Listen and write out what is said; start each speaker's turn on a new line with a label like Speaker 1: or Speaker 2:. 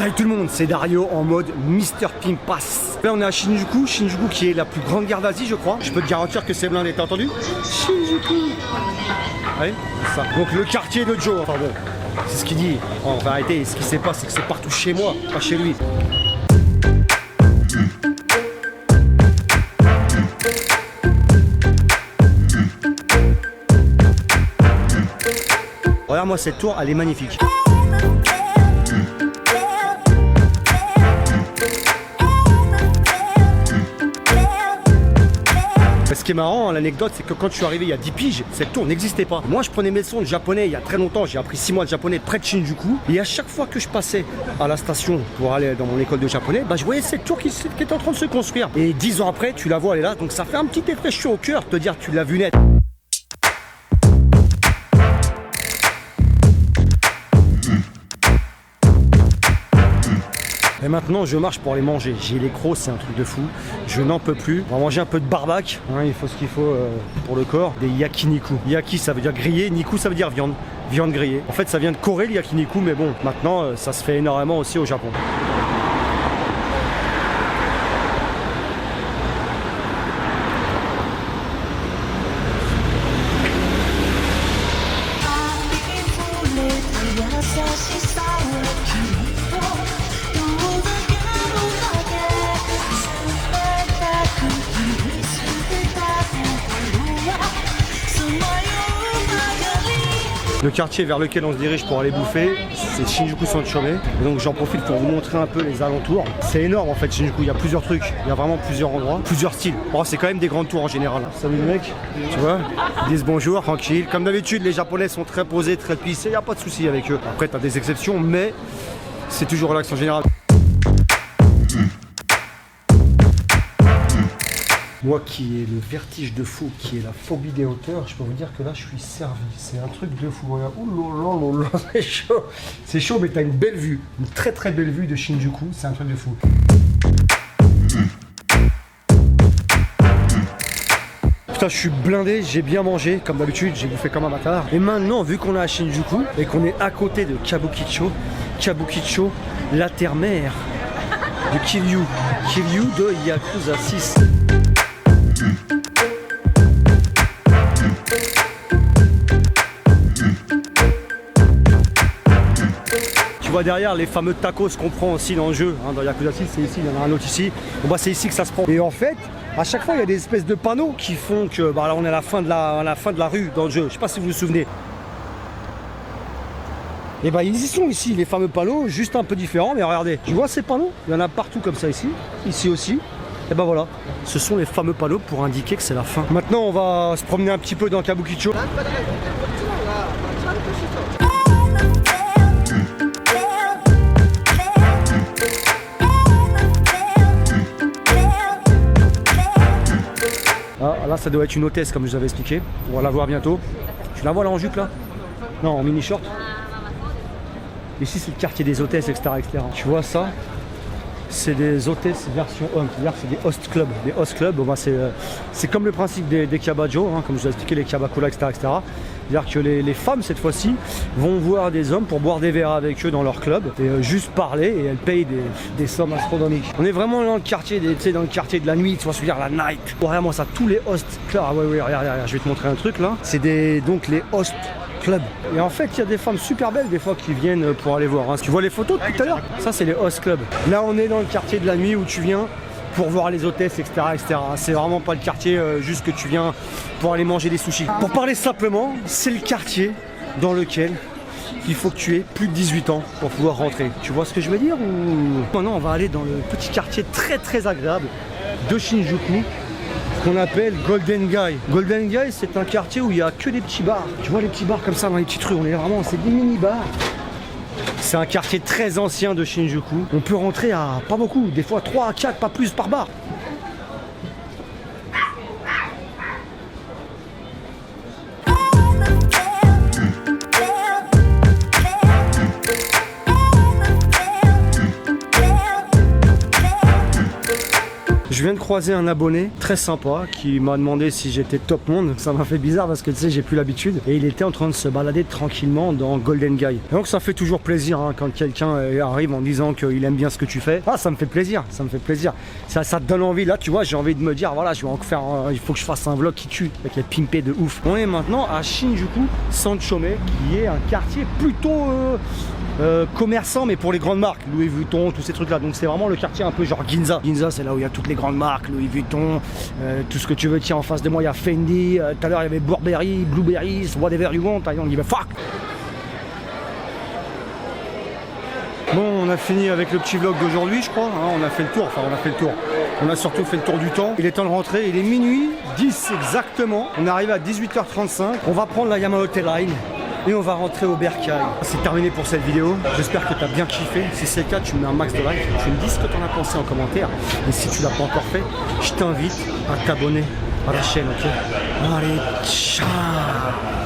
Speaker 1: Salut tout le monde, c'est Dario en mode Mr Pimp Pass. Là on est à Shinjuku, Shinjuku qui est la plus grande gare d'Asie je crois. Je peux te garantir que c'est blindé, t'as entendu? Shinjuku. Ouais, c'est ça. Donc le quartier de Joe, enfin bon, c'est ce qu'il dit. En vérité, ce qui s'est passé, c'est que c'est partout chez moi, pas chez lui. Regarde-moi cette tour, elle est magnifique. Ce qui est marrant, l'anecdote, c'est que quand je suis arrivé il y a 10 piges, cette tour n'existait pas. Moi, je prenais mes leçons de japonais il y a très longtemps. J'ai appris 6 mois de japonais près de Shinjuku. Et à chaque fois que je passais à la station pour aller dans mon école de japonais, bah, je voyais cette tour qui était en train de se construire. Et 10 ans après, tu la vois, elle est là. Donc ça fait un petit effet chaud au cœur de te dire que tu l'as vu net. Et maintenant je marche pour aller manger. J'ai les crocs, c'est un truc de fou. Je n'en peux plus. On va manger un peu de barbac. Hein, il faut ce qu'il faut pour le corps. Des yakiniku. Yaki ça veut dire grillé, niku ça veut dire viande. Viande grillée. En fait ça vient de Corée le yakiniku, mais bon, maintenant ça se fait énormément aussi au Japon. Le quartier vers lequel on se dirige pour aller bouffer, c'est Shinjuku Sanchome. Et donc j'en profite pour vous montrer un peu les alentours. C'est énorme en fait Shinjuku, il y a plusieurs trucs, il y a vraiment plusieurs endroits, plusieurs styles. Bon, c'est quand même des grandes tours en général. Salut les mecs, tu vois, ils disent bonjour, tranquille. Comme d'habitude, les Japonais sont très posés, très plissés, il n'y a pas de souci avec eux. Après, tu as des exceptions, mais c'est toujours relax en général. Moi qui ai le vertige de fou, qui est la phobie des hauteurs, je peux vous dire que là je suis servi. C'est un truc de fou. Regarde, ouh là là, c'est chaud. C'est chaud, mais t'as une belle vue, une très très belle vue de Shinjuku. C'est un truc de fou. Putain, je suis blindé, j'ai bien mangé, comme d'habitude, j'ai bouffé comme un bâtard. Et maintenant, vu qu'on est à Shinjuku et qu'on est à côté de Kabukicho, la terre-mère de Kiryu de Yakuza 6. Tu vois derrière les fameux tacos qu'on prend aussi dans le jeu, hein, dans Yakuza 6, c'est ici, il y en a un autre ici. Bon, bah, c'est ici que ça se prend. Et en fait, à chaque fois, il y a des espèces de panneaux qui font que bah, là, on est à la fin de la rue dans le jeu. Je sais pas si vous vous souvenez. Et bah, ils y sont ici, les fameux panneaux, juste un peu différents. Mais regardez, tu vois ces panneaux? Il y en a partout comme ça ici, ici aussi. Et ben voilà, ce sont les fameux panneaux pour indiquer que c'est la fin. Maintenant, on va se promener un petit peu dans Kabukicho. Ah, là, ça doit être une hôtesse, comme je vous avais expliqué. On va la voir bientôt. Tu la vois là en jupe là? Non, en mini short. Ici, c'est le quartier des hôtesses, etc., etc. Tu vois ça? C'est des hôtesses version homme, c'est-à-dire que c'est des host clubs. Des host clubs, bon, c'est comme le principe des kabajo, hein, comme je vous ai expliqué, les kabakura, etc., etc. C'est-à-dire que les femmes, cette fois-ci, vont voir des hommes pour boire des verres avec eux dans leur club et juste parler, et elles payent des sommes astronomiques. On est vraiment dans le quartier, dans le quartier de la nuit, tu vois, c'est-à-dire la night. Bon, regarde-moi ça, tous les host clubs, ah ouais, regarde, je vais te montrer un truc là. C'est donc les host club. Et en fait, il y a des femmes super belles des fois qui viennent pour aller voir. Hein. Tu vois les photos tout à l'heure? Ça, c'est les host club. Là, on est dans le quartier de la nuit où tu viens pour voir les hôtesses, etc., etc. C'est vraiment pas le quartier juste que tu viens pour aller manger des sushis. Pour parler simplement, c'est le quartier dans lequel il faut que tu aies plus de 18 ans pour pouvoir rentrer. Tu vois ce que je veux dire ou... Maintenant, on va aller dans le petit quartier très très agréable de Shinjuku, qu'on appelle Golden Gai. Golden Gai, c'est un quartier où il n'y a que des petits bars. Tu vois les petits bars comme ça dans les petites rues, on est vraiment, c'est des mini-bars. C'est un quartier très ancien de Shinjuku. On peut rentrer à pas beaucoup, des fois 3 à 4, pas plus par bar. Je viens de croiser un abonné très sympa qui m'a demandé si j'étais top monde. Ça m'a fait bizarre parce que tu sais, j'ai plus l'habitude. Et il était en train de se balader tranquillement dans Golden Guy. Et donc ça fait toujours plaisir hein, quand quelqu'un arrive en disant qu'il aime bien ce que tu fais. Ah, ça me fait plaisir, ça me fait plaisir. Ça te donne envie. Là, tu vois, j'ai envie de me dire, voilà, je vais en faire, il faut que je fasse un vlog qui tue, avec les pimpés de ouf. On est maintenant à Shinjuku Sanchome, qui est un quartier plutôt commerçant, mais pour les grandes marques, Louis Vuitton, tous ces trucs là. Donc c'est vraiment le quartier un peu genre Ginza. Ginza, c'est là où il y a toutes les grandes marques, Louis Vuitton, tout ce que tu veux. Tiens, en face de moi il y a Fendi, tout à l'heure il y avait Burberry, Blueberries, whatever you want, I don't give a fuck. Bon, on a fini avec le petit vlog d'aujourd'hui, je crois. Hein, on a fait le tour, enfin on a fait le tour. On a surtout fait le tour du temps. Il est temps de rentrer, il est minuit 10 exactement. On est arrivé à 18h35. On va prendre la Yamaote Line et on va rentrer au Berkay. C'est terminé pour cette vidéo. J'espère que tu as bien kiffé. Si c'est le cas, tu mets un max de likes. Tu me dis ce que tu en as pensé en commentaire. Et si tu l'as pas encore fait, je t'invite à t'abonner à la chaîne, ok? Allez, ciao!